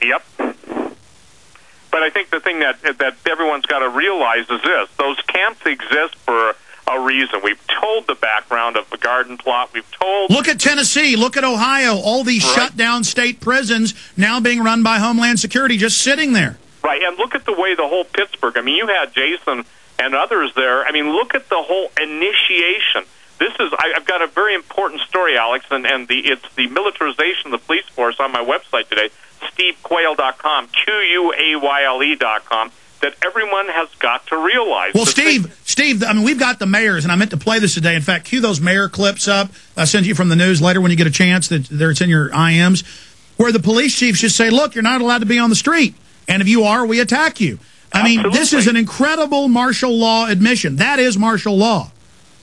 Yep. But I think the thing that everyone's got to realize is this. Those camps exist for a reason. We've told the background of the garden plot. We've told... Look at Tennessee. Look at Ohio. All these shut down state prisons now being run by Homeland Security, just sitting there. Right, and look at the way the whole Pittsburgh... I mean, you had Jason and others there. I mean, look at the whole initiation. This is... I've got a very important story, Alex, and it's the militarization of the police force on my website today, SteveQuayle.com, QUAYLE.com, that everyone has got to realize. Well, Steve, I mean, we've got the mayors, and I meant to play this today. In fact, cue those mayor clips up. I'll send you from the news later when you get a chance. It's in your IMs, where the police chiefs just say, look, you're not allowed to be on the street. And if you are, we attack you. I mean, this is an incredible martial law admission. That is martial law.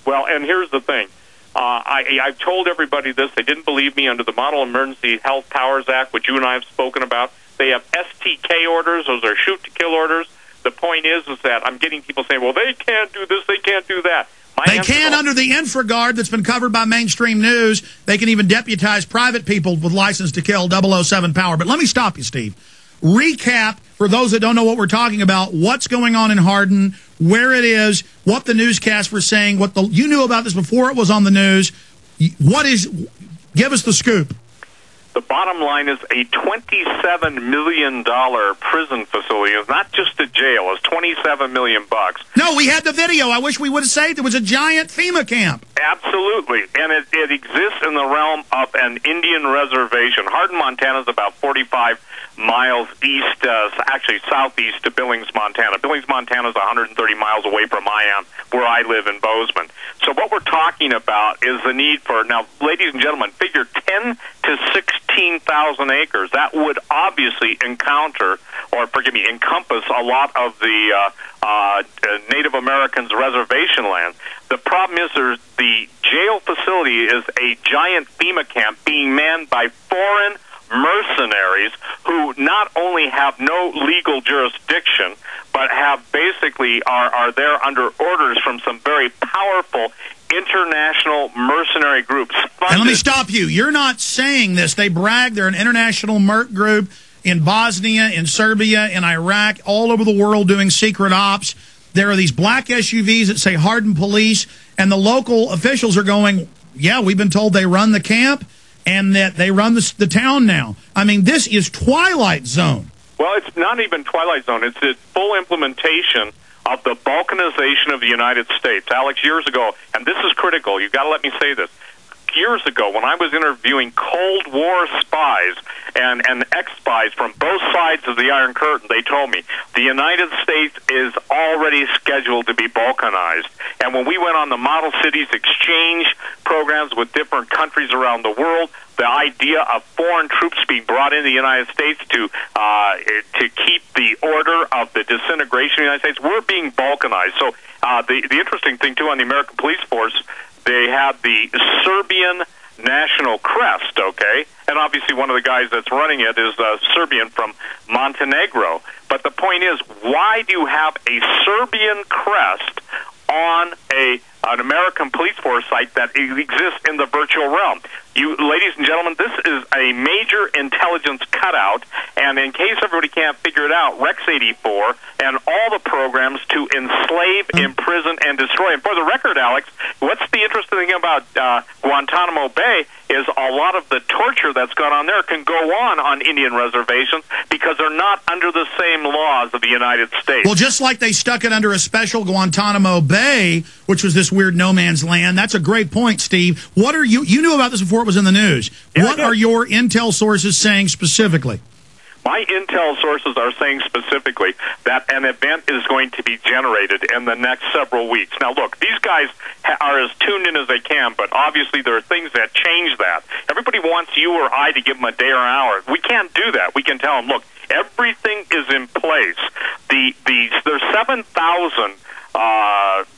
Well, and here's the thing. I've told everybody this. They didn't believe me. Under the Model Emergency Health Powers Act, which you and I have spoken about, they have STK orders. Those are shoot-to-kill orders. The point is that I'm getting people saying, well, they can't do this, they can't do that. They can under the infraguard that's been covered by mainstream news. They can even deputize private people with license to kill 007 power. But let me stop you, Steve. Recap, for those that don't know what we're talking about, what's going on in Hardin, where it is, what the newscasts were saying, you knew about this before it was on the news. Give us the scoop. The bottom line is a $27 million prison facility. It's not just a jail. It's $27 million. No, we had the video. I wish we would have saved it. It was a giant FEMA camp. Absolutely. And it exists in the realm of an Indian reservation. Hardin, Montana is about 45 miles east, actually southeast to Billings, Montana. Billings, Montana is 130 miles away from where I live in Bozeman. So what we're talking about is the need for, now, ladies and gentlemen, figure 10 to 16,000 acres. That would obviously encompass a lot of the Native Americans' reservation land. The problem is the jail facility is a giant FEMA camp being manned by foreign mercenaries who not only have no legal jurisdiction, but have basically are there under orders from some very powerful international mercenary groups. And let me stop you. You're not saying this. They brag they're an international merc group in Bosnia, in Serbia, in Iraq, all over the world doing secret ops. There are these black SUVs that say Hardin Police, and the local officials are going, yeah, we've been told they run the camp and that they run the town now. I mean, this is Twilight Zone. Well, it's not even Twilight Zone. It's a full implementation of the balkanization of the United States. Alex, years ago, and this is critical, you've got to let me say this. Years ago, when I was interviewing Cold War spies and ex-spies from both sides of the Iron Curtain, they told me the United States is already scheduled to be balkanized. And when we went on the Model Cities exchange programs with different countries around the world, the idea of foreign troops being brought into the United States to keep the order of the disintegration of the United States, we're being balkanized. So the interesting thing, too, on the American police force, they have the Serbian national crest, okay? And obviously one of the guys that's running it is Serbian from Montenegro. But the point is, why do you have a Serbian crest on an American police force site that exists in the virtual realm? You, ladies and gentlemen, this is a major intelligence cutout, and in case everybody can't figure it out, Rex 84 and all the programs to enslave, imprison, and destroy. And for the record, Alex, what's the interesting thing about Guantanamo Bay is a lot of the torture that's gone on there can go on Indian reservations because they're not under the same laws of the United States. Well, just like they stuck it under a special Guantanamo Bay, which was this weird no man's land. That's a great point, Steve. What are you knew about this before it was in the news. Yeah, what are your intel sources saying specifically? My intel sources are saying specifically that an event is going to be generated in the next several weeks. Now, look, these guys are as tuned in as they can, but obviously there are things that change that. Everybody wants you or I to give them a day or an hour. We can't do that. We can tell them, look, everything is in place. There's 7,000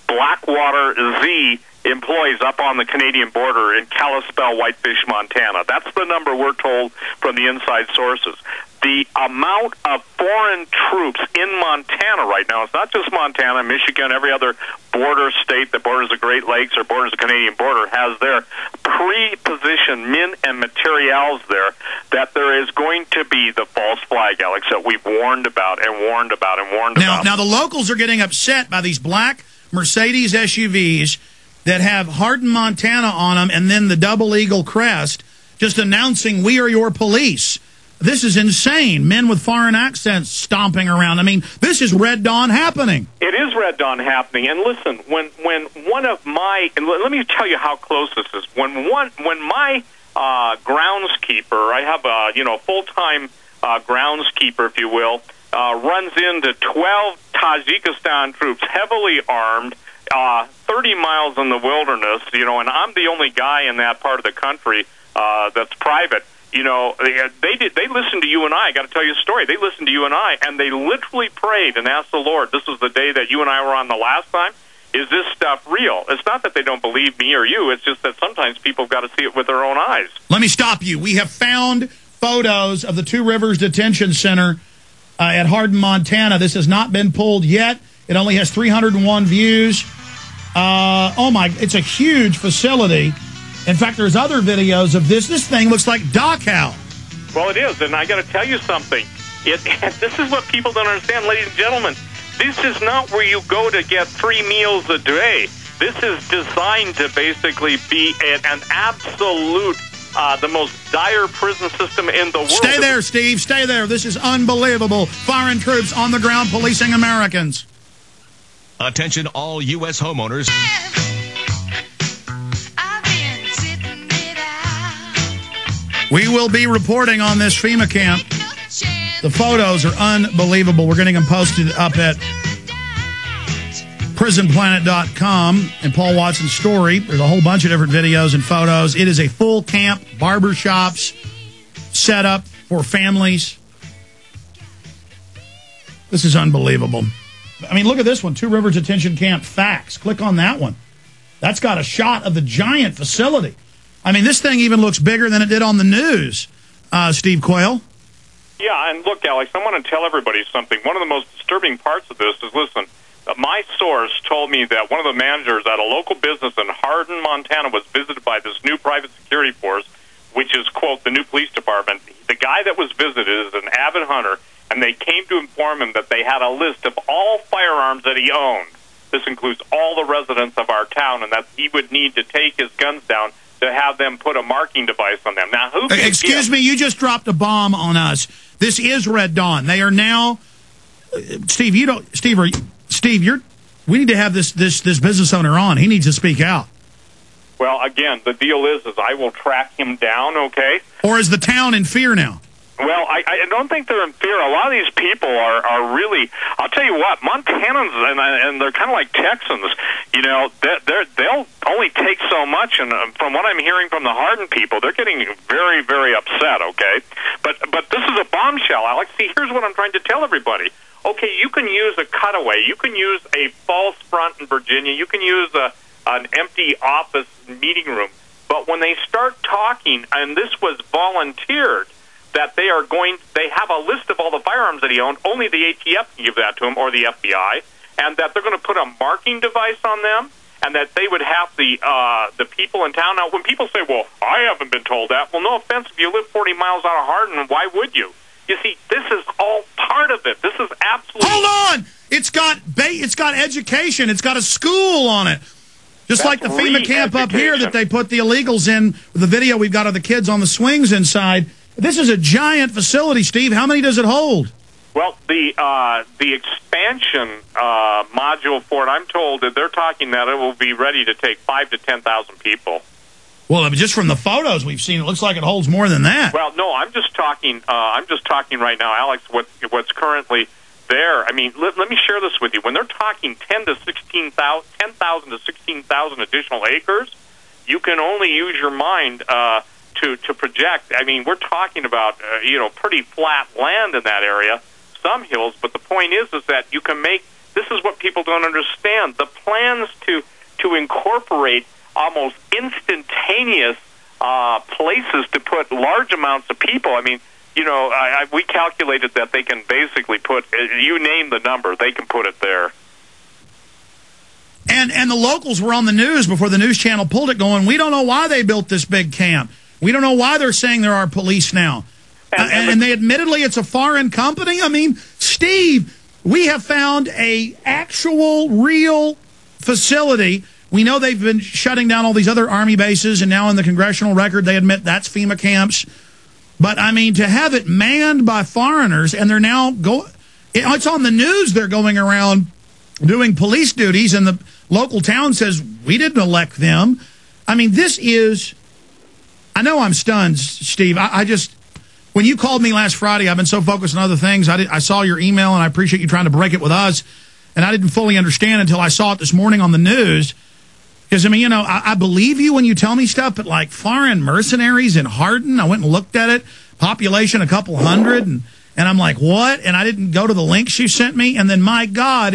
Blackwater Z employees up on the Canadian border in Kalispell, Whitefish, Montana. That's the number we're told from the inside sources. The the amount of foreign troops in Montana right now, it's not just Montana, Michigan, every other border state that borders the Great Lakes or borders the Canadian border has their pre-positioned men and materials there, that there is going to be the false flag, Alex, that we've warned about and warned about and warned about. Now, the locals are getting upset by these black Mercedes SUVs that have Hardin, Montana on them and then the double eagle crest, just announcing, we are your police. This is insane. Men with foreign accents stomping around. I mean, this is Red Dawn happening. It is Red Dawn happening. And listen, when one of my, and let me tell you how close this is. When my groundskeeper, I have a full-time groundskeeper, if you will, runs into 12 Tajikistan troops, heavily armed, 30 miles in the wilderness, and I'm the only guy in that part of the country that's private. They listened to you and I got to tell you a story. They listened to you and I, and they literally prayed and asked the Lord, this was the day that you and I were on the last time, is this stuff real? It's not that they don't believe me or you. It's just that sometimes people have got to see it with their own eyes. Let me stop you. We have found photos of the Two Rivers Detention Center at Hardin, Montana. This has not been pulled yet. It only has 301 views. It's a huge facility. In fact, there's other videos of this. This thing looks like Dachau. Well, it is, and I got to tell you something. This is what people don't understand, ladies and gentlemen. This is not where you go to get 3 meals a day. This is designed to basically be an absolute, the most dire prison system in the world. Stay there, Steve. Stay there. This is unbelievable. Foreign troops on the ground policing Americans. Attention all U.S. homeowners. We will be reporting on this FEMA camp. The photos are unbelievable. We're getting them posted up at prisonplanet.com and Paul Watson's story. There's a whole bunch of different videos and photos. It is a full camp, barbershops, set up for families. This is unbelievable. I mean, look at this one, Two Rivers Detention Camp facts. Click on that one. That's got a shot of the giant facility. I mean, this thing even looks bigger than it did on the news, Steve Quayle. Yeah, and look, Alex, I want to tell everybody something. One of the most disturbing parts of this is, listen, my source told me that one of the managers at a local business in Hardin, Montana, was visited by this new private security force, which is, quote, the new police department. The guy that was visited is an avid hunter, and they came to inform him that they had a list of all firearms that he owned. This includes all the residents of our town, and that he would need to take his guns down to have them put a marking device on them. Now, who? Excuse me, you just dropped a bomb on us. This is Red Dawn. They are now, Steve. You don't, Steve. We need to have this business owner on. He needs to speak out. Well, again, the deal is I will track him down. Okay. Or is the town in fear now? Well, I don't think they're in fear. A lot of these people are really, I'll tell you what, Montanans, and they're kind of like Texans, they'll only take so much, and from what I'm hearing from the Hardin people, they're getting very, very upset, okay? But this is a bombshell, Alex. See, here's what I'm trying to tell everybody. Okay, you can use a cutaway. You can use a false front in Virginia. You can use an empty office meeting room. But when they start talking, and this was volunteered, that they have a list of all the firearms that he owned, only the ATF can give that to him, or the FBI, and that they're going to put a marking device on them, and that they would have the people in town. Now, when people say, well, I haven't been told that, well, no offense, if you live 40 miles out of Hardin, why would you? You see, this is all part of it. This is absolutely... Hold on! It's got education. It's got a school on it. Just like the FEMA camp up here that they put the illegals in, the video we've got of the kids on the swings inside. This is a giant facility, Steve. How many does it hold? Well, the expansion module for it, I'm told that they're talking that it will be ready to take 5,000 to 10,000 people. Well, just from the photos we've seen, it looks like it holds more than that. Well, no, I'm just talking right now, Alex. What's currently there? I mean, let me share this with you. When they're talking 10,000 to 16,000 additional acres, you can only use your mind to project. I mean, we're talking about pretty flat land in that area, some hills. But the point is that you can make. This is what people don't understand. The plans to incorporate almost instantaneous places to put large amounts of people. I mean, you know, we calculated that they can basically put, you name the number, they can put it there. And the locals were on the news before the news channel pulled it, going, we don't know why they built this big camp. We don't know why they're saying there are police now. And they admittedly, it's a foreign company. I mean, Steve, we have found a actual, real facility. We know they've been shutting down all these other Army bases, and now in the congressional record, they admit that's FEMA camps. But, I mean, to have it manned by foreigners, and they're now it's on the news, they're going around doing police duties, and the local town says, we didn't elect them. I mean, this is, I know I'm stunned, Steve. I just, when you called me last Friday, I've been so focused on other things. I saw your email, and I appreciate you trying to break it with us, and I didn't fully understand until I saw it this morning on the news. Because, I mean, you know, I believe you when you tell me stuff, but like foreign mercenaries in Hardin, I went and looked at it, population a couple hundred, and I'm like, what? And I didn't go to the links you sent me, and then, my God,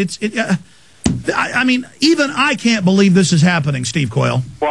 I mean, even I can't believe this is happening, Steve Quayle. Well,